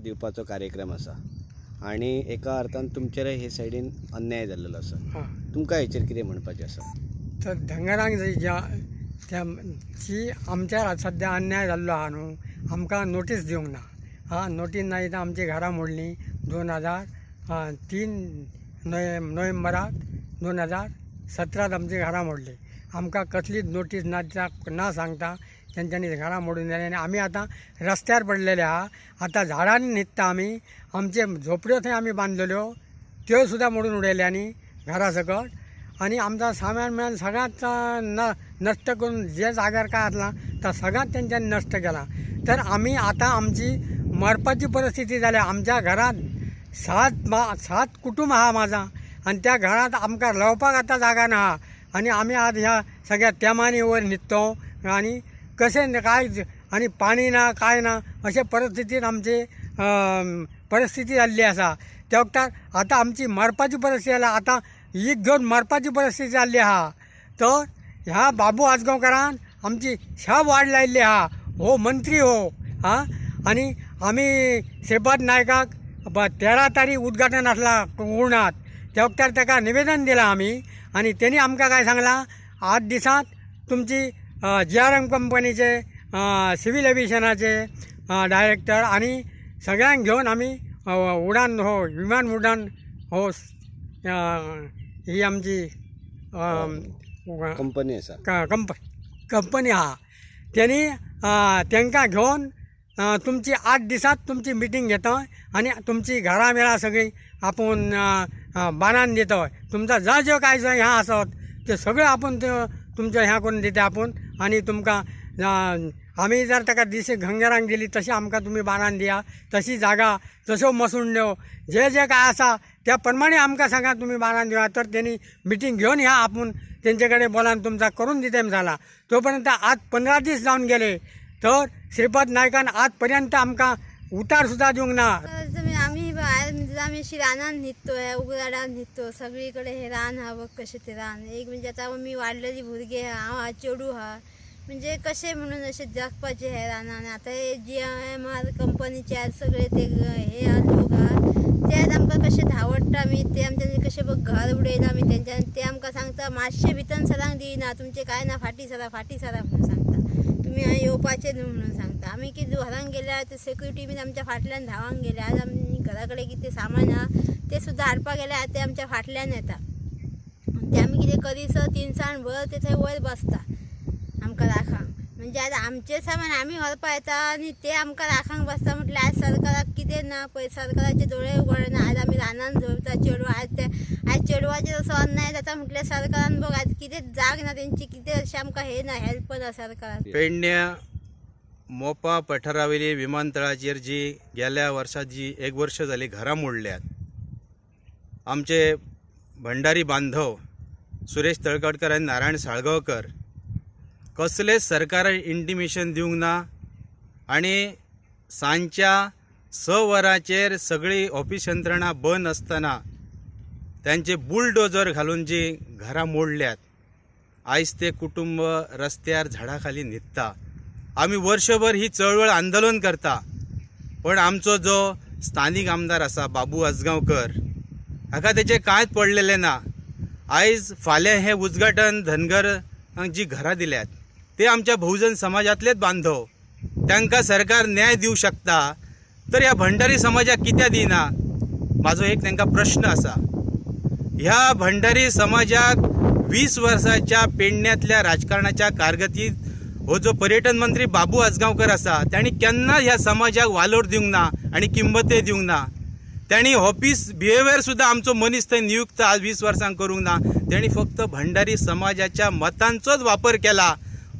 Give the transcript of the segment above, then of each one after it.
दिवपाचो कार्यक्रम आसा आणि एका अर्थान तुमचेर हे सायडीन अन्याय जाल्लो आसा. तुमकां हेचेर कितें म्हणपाचें आसा? तर धंगरांक जी आमच्यार सध्या अन्याय जाल्लो आहा न्हू, आमकां नोटीस दिवंक ना. नोटीस ना दिता आमची घरां मोडलीं 2003 नोव्हेंबराक 2017 आमची घरां मोडली. आमकां कसलीच नोटीस ना दिता, ना सांगता तेंच्यांनी घरां मोडून दिले. आनी आमी आतां रस्त्यार पडलेले आहा. आतां झाडांनी न्हिदता आमी. आमचे झोपड्यो थंय आमी बांदलेल्यो त्यो सुद्दां मोडून उडयल्यांनी घरा सकट. आनी आमचा सामान मेळून सगळ्यात नश्ट करून जे जाग्यार काय आसलां तो सगळ्यात तेंच्यांनी नश्ट केला. तर आमी आतां आमची मरपाची परिस्थिती जाल्या. आमच्या घरांत 7 कुटुंब आहा माझा आनी त्या घरांत आमकां रावपाक आतां जागा ना. आनी आमी आज ह्या सगळ्या तेमांनी वयर न्हिदतो आनी कशें काय आनी पाणी ना काय ना अशे परिस्थितीन आमची परिस्थिती जाल्ली आसा. त्या वक्तार आतां आमची मरपाची परिस्थिती जाल्या. आतां ही घेवन मरपाची परिस्थिती जाल्ली आहा. तर ह्या बाबू आजगांवकारान आमची शाब वाड लायिल्ली आहा. हो मंत्री हो आनी आमी श्रीपाद नायकाक 13 तारीख उद्घाटन आसला उरणात. त्या वक्तार ताका निवेदन दिलां आमी आनी तेणी आमकां काय सांगलां 8 दिसांत तुमची GRM कंपनीचे सिव्हिल एव्हिएशनाचे डायरेक्टर आनी सगळ्यांक घेवन आमी उडान हो विमान उड्डाण हो ही आमची कंपनी आसा कंपनी आहा. त्यांनी तांकां घेवन तुमची 8 दिसांत तुमची मिटींग घेतोय आनी तुमची घरां मेळा सगळीं आपूण बांदून दितोय. तुमचा ज्यो काय ह्या आसत ते सगळें आपूण तुमचें ह्या करून दिता आपूण. आनी तुमकां आमी जर ताका दिशी घंगरांक दिली तशी आमकां तुमी बांदून दिया. तशी जागा तश्यो मसुंड्यो जे काय आसा त्या प्रमाणे आमकां सांगा तुमी बांदून दिवया. तर तेणी मिटींग घेवन ह्या आपूण तेंचे कडेन बोलावन तुमचा करून दितें जाला. तोपर्यंत आज 15 दीस जावन गेले. तर श्रीपाद नायकान आज पर्यंत आमकां उतार सुद्दां दिवंक ना. आम्ही अशी रानान न्हिदतो, उगराडान न्हिदतो. सगळीकडे हे रान हा बघ कशें ते रान. एक म्हणजे आता मी वाडलेली भुरगे हांव हा चेडू हा म्हणजे कशें म्हणून अशें जगपाचें हे रानान. आता हे GMR कंपनीचे आज सगळे ते हे लोक हा ते आमकां कशें धांवडटा आमी ते आमच्यानी कशें बघ घर उडयला आमी तेंच्यान. ते आमकां सांगता मातशें भितर सरांक दिना तुमचें काय ना फाटी सरा म्हणून सांगता. तुम्ही हांगा येवपाचें न्हू म्हणून सांगता. आमी कितें घरांक गेल्यार ते सेक्युरिटी बीन आमच्या फाटल्यान धांवांक गेले. आज आमी घरा कडेन कितें सामान हा ते सुद्दां हाडपाक गेल्यार ते आमच्या फाटल्यान येता. ते आमी कितें करीसर 3 साण भर ते थंय वयर बसता आमकां राखांक. म्हणजे आतां आमचें सामान आमी व्हरपा येता आनी ते आमकां राखांक बसता. म्हटल्यार आज सरकाराक कितें ना पळय, सरकाराचे दोळे उगडना. आज आमी रानान झोपता चेडवा. आज चेडवाचेर असो अन्याय जाता म्हटल्यार सरकारान बघ आज कितें जाग ना तेंची, कितें अशें आमकां हे ना हेल्प ना सरकारान. पेडण्या मोपा पठारावेली विमानतळाचेर जी गेल्या वर्सात जी 1 वर्ष जाली घरां मोडल्यात. आमचे भंडारी बांधव सुरेश तळखडकर आनी नारायण साळगांवकर कसलेच सरकारान इंटिमेशन दिवंक ना. आनी सांजच्या 6 वरांचेर सगळी ऑफिस यंत्रणा बंद आसतना त्यांचे बुलडोजर घालून जी घरां मोडल्यात. आयज ते कुटुंब रस्त्यार झाडा खाली न्हिदता. आमी वर्षभर ही चळवळ आंदोलन करता. पण आमचो जो स्थानीक आमदार आसा बाबू आजगांवकर हाका तेचे कांयच पडलेलें ना. आयज फाल्यां हें उद्घाटन धनगरांक जी घरां दिल्यात ते आमच्या बहुजन समाजातलेच बांधव. तांकां सरकार न्याय दिवंक शकता तर ह्या भंडारी समाजाक कित्याक दिना. म्हाजो एक तांकां प्रश्न आसा. ह्या भंडारी समाजाक 20 वर्साच्या पेडण्यातल्या राजकारणाच्या कारकिर्दीत हो जो पर्यटन मंत्री बाबू आजगांवकर आसा तांणी केन्ना ह्या समाजाक वालोर दिवंक ना आनी किंमतय दिवंक ना. तांणी ऑफिस बिहेवियर सुद्दां आमचो मनीस थंय नियुक्त आज 20 वर्सांक करूंक ना. तांणी फक्त भंडारी समाजाच्या मतांचोच वापर केला.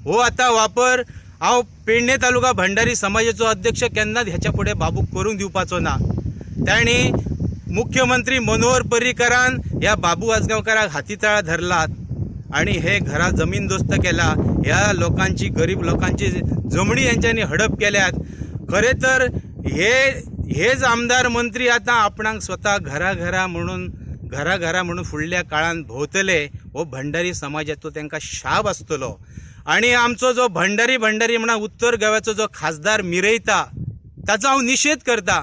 हो आता वापर हांव पेडणे तालुका भंडारी समाजाचो अध्यक्ष केन्नाच ह्याच्या फुडें बाबूक करूंक दिवपाचो ना. तांणी मुख्यमंत्री मनोहर पर्रीकरान ह्या बाबू आजगांवकाराक हातीतळा धरलात आनी हे घरा जमीनदोस्त केला. ह्या लोकांची गरीब लोकांची जमणी यांच्यांनी हडप केल्यात. खरे तर हेच आमदार मंत्री आता आपणाक स्वता घरा म्हणून फुडल्या काळात भोंवतले. हो भंडारी समाजाचो तांकां शाप आसतलो. आनी आमचो जो भंडारी म्हणा उत्तर गोव्याचो जो खासदार मिरयता ताचो हांव निशेध करता.